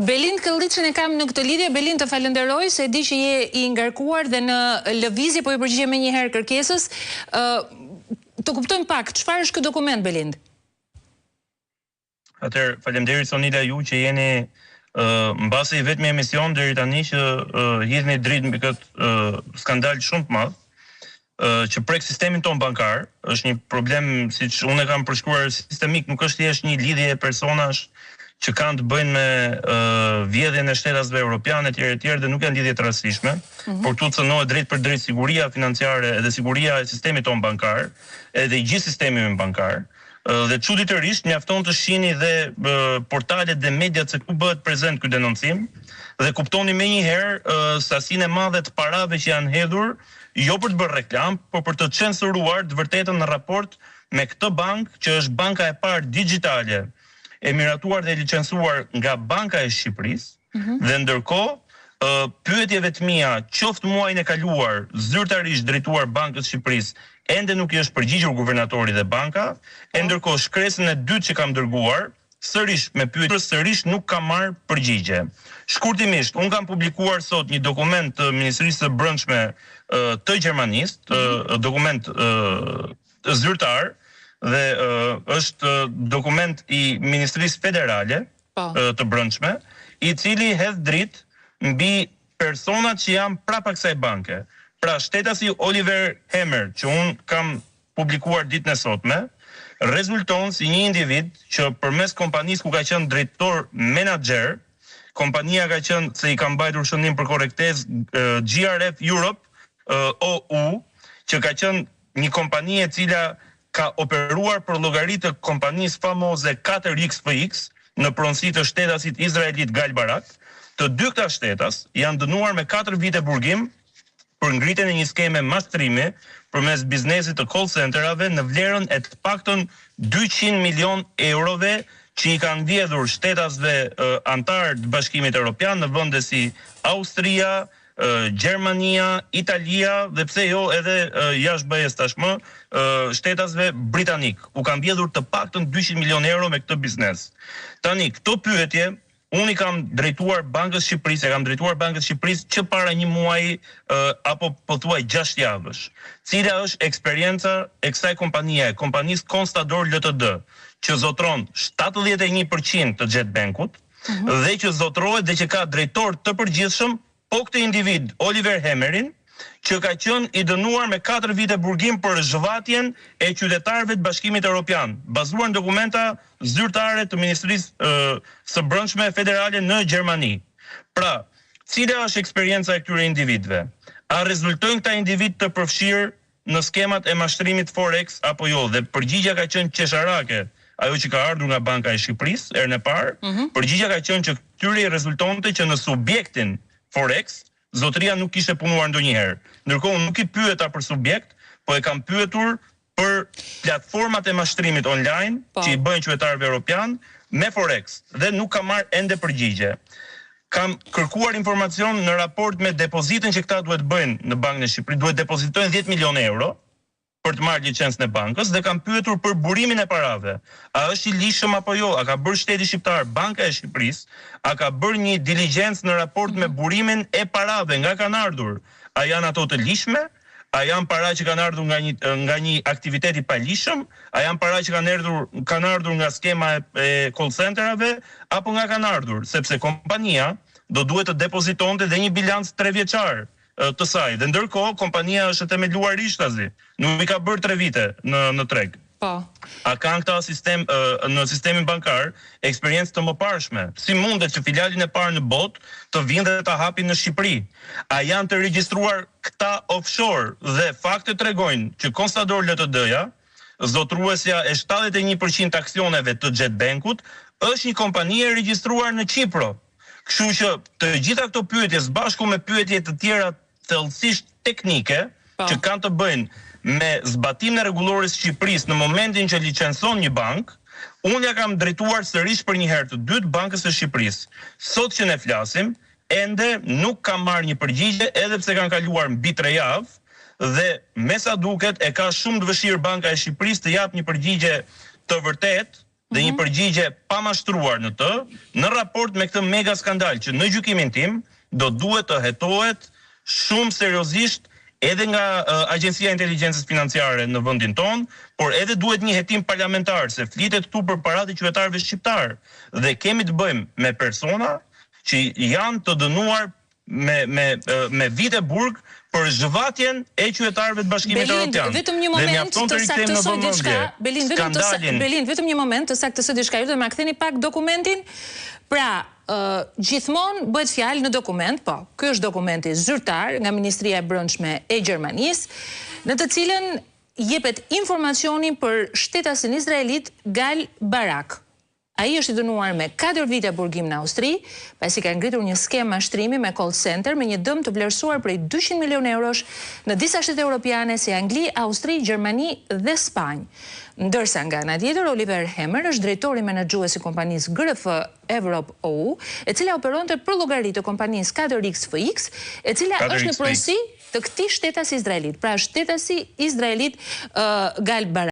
Belind Këlliçën e kam në këtë lidhje. Belind, të falenderoj se di që je i ngarkuar dhe në lëvizje, po i përgjigje me një herë kërkesës. Të kuptojmë pak, çfarë është ky dokument, Belind? Atëherë, faleminderit Sonila ju që jeni mbasi vetëm emision deri tani që hidhni dritë mbi këtë skandal shumë të madh që prek sistemin ton bankar. Është një problem, siç unë e kam përshkruar, sistemik, nuk është thjesht një lidhje personash që kanë të bëjnë me vjedhjen e shtetasve europiane etj dhe nuk janë lidhje të rastishme, por këtu cënohet drejt për drejt siguria financiare dhe siguria e sistemit ton bankar, edhe i gjithë sistemi bankar. Dhe çuditërisht mjafton të shihni dhe portalet dhe mediat se ku bëhet prezent ky denoncim dhe kuptoni menjëherë sasinë e madhe të parave që janë hedhur, jo për të bërë reklam, por për të censuruar të vërtetën në raport me këtë bankë që është banka e parë digjitale e miratuar dhe licencuar nga Banka e Shqipërisë, dhe ndërkohë pyetjeve të mia, qoftë muajin e kaluar, zyrtarisht drejtuar Bankës së Shqipërisë, ende nuk i është përgjigjur guvernatori dhe banka, e ndërkohë shkresën e dytë që kam dërguar, sërish me pyetje, sërish nuk ka marrë përgjigje. Shkurtimisht, unë kam publikuar sot një dokument të Ministrisë së Brendshme të Gjermanisë, dokument zyrtar, dhe është dokument i Ministrisë Federale të Brendshme, i cili hedh dritë mbi personat që janë prapa kësaj banke. Pra, shtetasi Oliver Hemmer, që unë kam publikuar ditën e sotme, rezulton si një individ që përmes kompanisë ku ka qenë drejtor menaxher, kompania ka qenë, se i ka mbajtur shëndim për korrektesë, GRF Europe OU, që ka qenë një kompani e cila ka operuar për llogari të kompanisë famoze 4XPX në pronësi të shtetasit izraelit Gal Barak. Të dy këta shtetas janë dënuar me 4 vite burgim për ngritjen e një skeme mashtrimi përmes biznesit të call centerave në vlerën e të paktën 200 milion eurove që i kanë vjedhur shtetasve antar të Bashkimit Evropian në vende si Austria, Gjermania, Italia dhe pse jo edhe jashtë BE-s tashmë shtetasve britanik. U kanë vjedhur të paktën 200 milion euro me këtë biznes. Tani, këto pyetje unë i kam drejtuar Bankës Shqipërisë, e kam drejtuar Bankës Shqipërisë që para një muaji apo pothuaj 6 javësh. Cila është eksperienca e kësaj kompanie, kompanisë Constador Ltd, që zotron 71% të Jetbankut dhe që zotrohet dhe që ka drejtor të përgjithshëm po këtë individ, Oliver Hemmerin, që ka qenë i dënuar me 4 vite burgim për zhvatjen e qytetarëve të Bashkimit Evropian, bazuar në dokumenta zyrtare të Ministrisë së Brendshme Federale në Gjermani. Pra, cila është eksperienca e këtyre individëve? A rezultojnë këta individ të përfshirë në skemat e mashtrimit Forex apo jo? Dhe përgjigja ka qenë qesharake, ajo që ka ardhur nga Banka e Shqipërisë herën e parë. Përgjigja ka qenë që këtyre rezultonte që në subjektin Forex zotëria nuk kishte punuar ndonjëherë. Ndërkohë unë nuk i pyeta për subjekt, po e kam pyetur për platformat e mashtrimit online që i bëjnë qytetarëve evropian me Forex dhe nuk kam marrë ende përgjigje. Kam kërkuar informacion në raport me depozitën që këta duhet bëjnë në Bankën e Shqipërisë, duhet depozitojnë 10 milion euro për të marrë licencën e bankës dhe kam pyetur për burimin e parave. A është i lishëm apo jo? A ka bërë shteti shqiptar, Banka e Shqipërisë, a ka bërë një diligjencë në raport me burimin e parave nga kanë ardhur? A janë ato të lishme? A janë para që kanë ardhur nga një aktivitet i palishëm? A janë para që kanë ardhur nga skema e call centerave apo nga kanë ardhur? Sepse kompania do duhet të depozitonte dhe një bilanc 3 vjeçar të saj. Dhe ndërkohë kompania është themeluar ishtazi. Nuk i ka bërë 3 vite në treg. Po. A kanë këta në sistemin bankar eksperiencë të mëparshme? Si mundet që filialin e parë në botë të vinë dhe të hapin në Shqipëri? A janë të regjistruar këta offshore? Dhe faktet tregojnë që Constador Ltd-ja, zotruesja e 71% aksioneve të Jetbankut, është një kompani e regjistruar në Kipro. Kështu që të gjitha këto pyetje së bashku me pyetje të tjera thellësisht teknike që kanë të bëjnë me zbatimin e rregullorisë së Shqipërisë në momentin që licencon një bankë, unë ja kam drejtuar sërish për një herë të dytë Bankës së Shqipërisë. Sot që ne flasim, ende nuk kam marrë një përgjigje, edhe pse kanë kaluar mbi 3 javë dhe me sa duket e ka shumë të vështirë Banka e Shqipërisë të japë një përgjigje të vërtetë dhe një përgjigje pa mashtruar në të, në raport me këtë mega skandal që në gjykimin tim do duhet të hetohet shumë seriozisht edhe nga Agjencia e Inteligjencës Financiare në vendin tonë, por edhe duhet një hetim parlamentar, se flitet këtu për paratë e qytetarëve shqiptar dhe kemi të bëjmë me persona që janë të dënuar me vite burg për zhvatjen e qytetarëve të Bashkimit Evropian. Vetëm një moment të saktësoj diçka. Belin, vetëm një moment të saktësoj diçka. Ju do të më ktheni pak dokumentin. Pra, gjithmonë bëhet fjalë në dokument, po, ky është dokumenti zyrtar nga Ministria e Brendshme e Gjermanisë, në të cilën jepet informacioni për shtetasin izraelit Gal Barak. Ai është i dënuar me 4 vite burgim në Austri, pasi ka ngritur një skemë mashtrimi me call center me një dëm të vlerësuar prej 200 milionë eurosh në disa shtete europiane si Angli, Austri, Gjermani dhe Spanjë. Ndërsa nga ana tjetër, Oliver Hemmer është drejtori menaxhues i kompanisë GRF Europe OU, e cila operonte për llogari të kompanisë 4XFX, e cila është në pronësi të këtij shtetasi izraelit. Pra shtetasi izraelit Gal Barak.